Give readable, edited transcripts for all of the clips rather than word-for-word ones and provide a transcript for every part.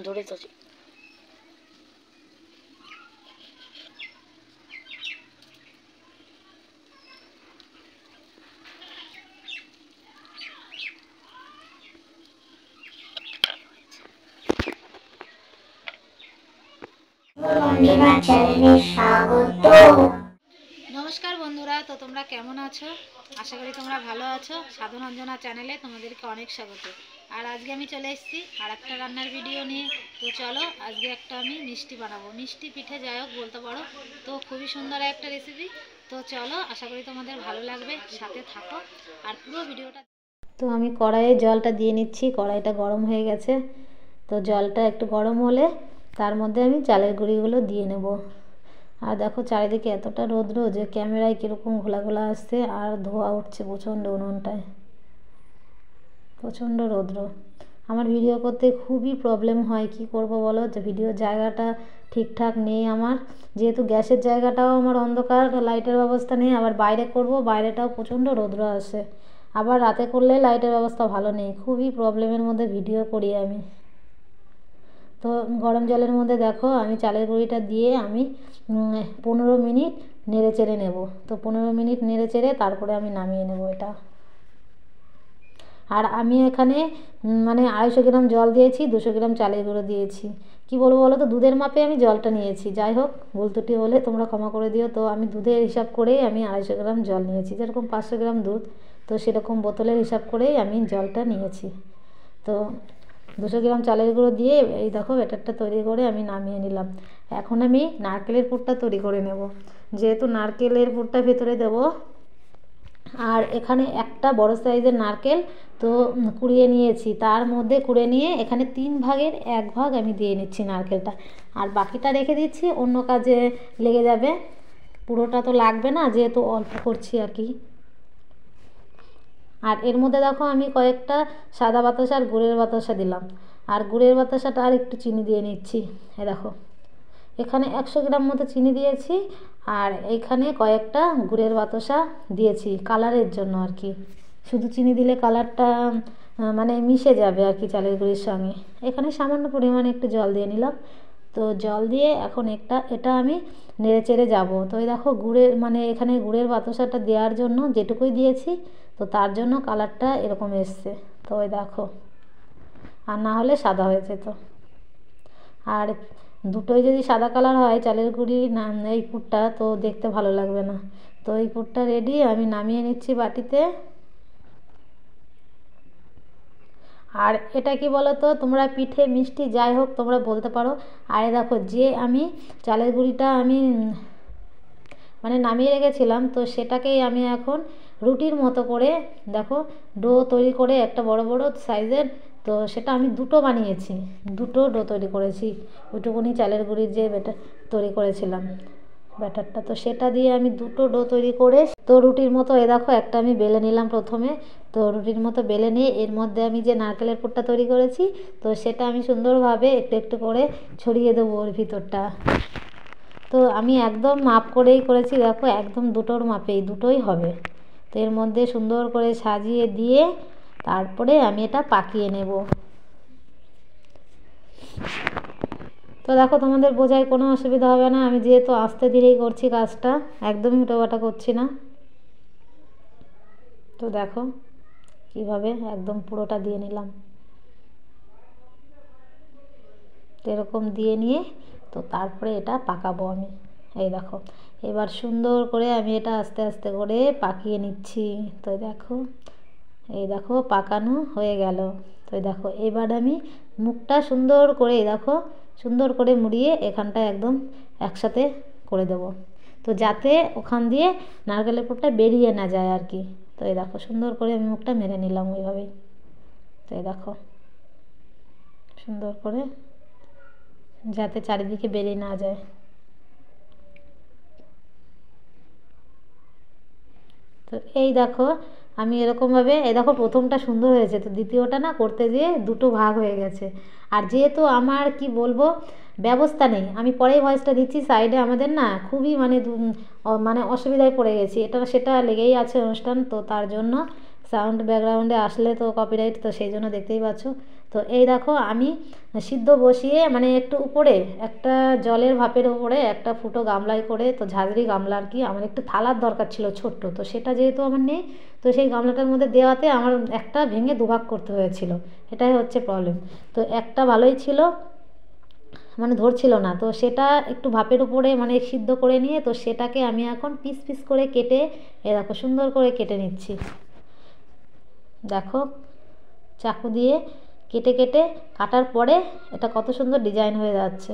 ধরে তো নমস্কার বন্ধুরা, তো তোমরা কেমন আছো? আশা করি তোমরা ভালো আছো। সাধন অঞ্জনা চ্যানেলে তোমাদেরকে অনেক স্বাগত। আর আজকে আমি চলে এসেছি আর একটা রান্নার ভিডিও নিয়ে। তো চলো, আজকে একটা আমি মিষ্টি বানাবো, মিষ্টি পিঠে যাই হোক বলতে পারো। তো খুবই সুন্দর একটা রেসিপি। তো চলো, আশা করি তোমাদের ভালো লাগবে, সাথে থাকো আর পুরো ভিডিওটা। তো আমি কড়াইয়ে জলটা দিয়ে নিচ্ছি, কড়াইটা গরম হয়ে গেছে। তো জলটা একটু গরম হলে তার মধ্যে আমি চালের গুঁড়িগুলো দিয়ে নেব। আর দেখো চারিদিকে এতটা রৌদ্র যে ক্যামেরায় কীরকম ঘোলা ঘোলা আসছে, আর ধোঁয়া উঠছে প্রচণ্ড উনুনটায়, প্রচণ্ড রৌদ্র। আমার ভিডিও করতে খুবই প্রবলেম হয়, কি করব বলো, যে ভিডিওর জায়গাটা ঠিকঠাক নেই আমার, যেহেতু গ্যাসের জায়গাটাও আমার অন্ধকার, লাইটের ব্যবস্থা নেই। আবার বাইরে করব, বাইরেটাও প্রচণ্ড রৌদ্র আসে। আবার রাতে করলে লাইটের ব্যবস্থা ভালো নেই, খুবই প্রবলেমের মধ্যে ভিডিও করি আমি। তো গরম জলের মধ্যে দেখো আমি চালের গুঁড়িটা দিয়ে আমি 15 মিনিট নেড়ে চেড়ে নেব। তো 15 মিনিট নেড়ে চেড়ে তারপরে আমি নামিয়ে নেব এটা। আর আমি এখানে মানে 250 গ্রাম জল দিয়েছি, 200 গ্রাম চালের গুঁড়ো দিয়েছি। কি বলবো বলো তো, দুধের মাপে আমি জলটা নিয়েছি। যাই হোক, ভুল ত্রুটি হলে তোমরা ক্ষমা করে দিও। তো আমি দুধের হিসাব করেই আমি 250 গ্রাম জল নিয়েছি, যেরকম 500 গ্রাম দুধ, তো সেরকম বোতলের হিসাব করেই আমি জলটা নিয়েছি। তো 200 গ্রাম চালের গুঁড়ো দিয়ে এই দেখো ব্যাটারটা তৈরি করে আমি নামিয়ে নিলাম। এখন আমি নারকেলের পুরটা তৈরি করে নেব, যেহেতু নারকেলের পুরটা ভেতরে দেব। আর এখানে একটা বড় সাইজের নারকেল তো কুড়িয়ে নিয়েছি, তার মধ্যে কুড়ে নিয়ে এখানে 3 ভাগের 1 ভাগ আমি দিয়ে নিচ্ছি নারকেলটা। আর বাকিটা রেখে দিচ্ছি, অন্য কাজে লেগে যাবে। পুরোটা তো লাগবে না, যেহেতু অল্প করছি আর কি। আর এর মধ্যে দেখো আমি কয়েকটা সাদা বাতাসা আর গুড়ের বাতাসা দিলাম। আর গুড়ের বাতাসাটা আর একটু চিনি দিয়ে নিচ্ছি। এ দেখো এখানে 100 গ্রাম মতো চিনি দিয়েছি, আর এইখানে কয়েকটা গুড়ের বাতাসা দিয়েছি কালারের জন্য আর কি। শুধু চিনি দিলে কালারটা মানে মিশে যাবে আর কি চালের গুঁড়ির সঙ্গে। এখানে সামান্য পরিমাণে একটু জল দিয়ে নিলাম। তো জল দিয়ে এখন এটা আমি নেড়ে চেড়ে যাবো। তো এই দেখো গুড়ের মানে এখানে গুড়ের বাতাসাটা দেওয়ার জন্য যেটুকুই দিয়েছি, তো তার জন্য কালারটা এরকম এসছে। তো ওই দেখো, আর না হলে সাদা হয়ে যেত। আর দুটোই যদি সাদা কালার হয় চালের গুঁড়ি না এই পুরটা, তো দেখতে ভালো লাগবে না। তো এই পুরটা রেডি, আমি নামিয়ে নিচ্ছি বাটিতে। আর এটা কি বলো তো, তোমরা পিঠে মিষ্টি যাই হোক তোমরা বলতে পারো। আর দেখো যে আমি চালের গুঁড়িটা আমি মানে নামিয়ে রেখেছিলাম, তো সেটাকেই আমি এখন রুটির মতো করে দেখো ডো তৈরি করে একটা বড় বড় সাইজের। তো সেটা আমি দুটো বানিয়েছি, দুটো ডো তৈরি করেছি। ওইটুকুনি চালের গুঁড়ির যে ব্যাটার তৈরি করেছিলাম ব্যাটারটা, তো সেটা দিয়ে আমি দুটো ডো তৈরি করে তো রুটির মতো এ দেখো একটা আমি বেলে নিলাম প্রথমে। তো রুটির মতো বেলে নিয়ে এর মধ্যে আমি যে নারকেলের পুরটা তৈরি করেছি, তো সেটা আমি সুন্দরভাবে একটু একটু করে ছড়িয়ে দেবো ওর ভিতরটা। তো আমি একদম মাপ করেই করেছি, দেখো একদম দুটোর মাপেই, দুটোই হবে। তো এর মধ্যে সুন্দর করে সাজিয়ে দিয়ে তারপরে আমি এটা পাকিয়ে নেব। তো দেখো তোমাদের বোঝায় কোনো অসুবিধা হবে না, আমি যেহেতু আস্তে ধীরেই করছি কাজটা, একদমই হুটোপাটা করছি না। তো দেখো কীভাবে একদম পুরোটা দিয়ে নিলাম। তো এরকম দিয়ে নিয়ে তো তারপরে এটা পাকাবো আমি। এই দেখো এবার সুন্দর করে আমি এটা আস্তে আস্তে করে পাকিয়ে নিচ্ছি। তো দেখো এই দেখো পাকানো হয়ে গেল। তো দেখো এবার আমি মুখটা সুন্দর করে এই দেখো সুন্দর করে মুড়িয়ে এখানটা একদম একসাথে করে দেবো, তো যাতে ওখান দিয়ে নারকেলের পুরটা বেরিয়ে না যায় আর কি। তো এই দেখো সুন্দর করে আমি মুখটা মেরে নিলাম ওইভাবেই। তো এই দেখো সুন্দর করে যাতে চারিদিকে বেরিয়ে না যায়। তো এই দেখো আমি এরকমভাবে এই দেখো প্রথমটা সুন্দর হয়েছে, তো দ্বিতীয়টা না করতে যেয়ে দুটো ভাগ হয়ে গেছে। আর যেহেতু আমার কি বলবো ব্যবস্থা নেই, আমি পরেই ভয়েসটা দিচ্ছি, সাইডে আমাদের না খুবই মানে মানে অসুবিধায় পড়ে গেছি, এটা সেটা লেগেই আছে অনুষ্ঠান, তো তার জন্য সাউন্ড ব্যাকগ্রাউন্ডে আসলে তো কপিরাইট, তো সেই জন্য দেখতেই পাচ্ছ। তো এই দেখো আমি সিদ্ধ বসিয়ে মানে একটু উপরে একটা জলের ভাপের উপরে একটা ফুটো গামলায় করে, তো ঝাঁঝরি গামলা আর কি, আমার একটু থালার দরকার ছিল ছোট্ট, তো সেটা যেহেতু আমার নেই, তো সেই গামলাটার মধ্যে দেওয়াতে আমার একটা ভেঙে দুভাগ করতে হয়েছিল, এটাই হচ্ছে প্রবলেম। তো একটা ভালোই ছিল, মানে ধরছিল না, তো সেটা একটু ভাপের উপরে মানে সিদ্ধ করে নিয়ে, তো সেটাকে আমি এখন পিস পিস করে কেটে এ দেখো সুন্দর করে কেটে নিচ্ছি। দেখো চাকু দিয়ে কেটে কেটে কাটার পরে এটা কত সুন্দর ডিজাইন হয়ে যাচ্ছে।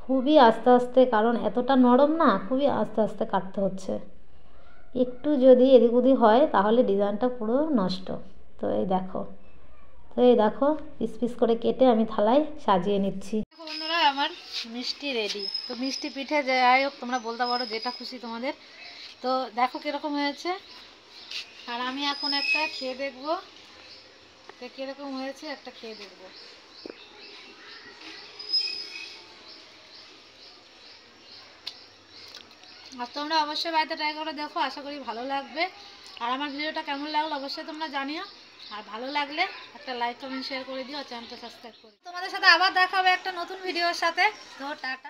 খুবই আস্তে আস্তে, কারণ এতটা নরম না, খুবই আস্তে আস্তে কাটতে হচ্ছে, একটু যদি এদিক ওদিক হয় তাহলে ডিজাইনটা পুরো নষ্ট। তো এই দেখো, তো এই দেখো পিস পিস করে কেটে আমি থালায় সাজিয়ে নিচ্ছি। দেখো বন্ধুরা, আমার মিষ্টি রেডি। তো মিষ্টি পিঠে যাই হোক তোমরা বলতে পারো, যেটা খুশি তোমাদের। তো দেখো কীরকম হয়েছে, আর আমি এখন একটা খেয়ে দেখবো তো কীরকম হয়েছে, একটা খেয়ে দেখবো। আর তোমরা অবশ্যই বাড়িতে ট্রাই করে দেখো, আশা করি ভালো লাগবে। আর আমার ভিডিওটা কেমন লাগলো অবশ্যই তোমরা জানিও, আর ভালো লাগলে একটা লাইক কমেন্ট শেয়ার করে দিও, আর চ্যানেলটা সাবস্ক্রাইব করে। তোমাদের সাথে আবার দেখা হবে একটা নতুন ভিডিওর সাথে। তো টাটা।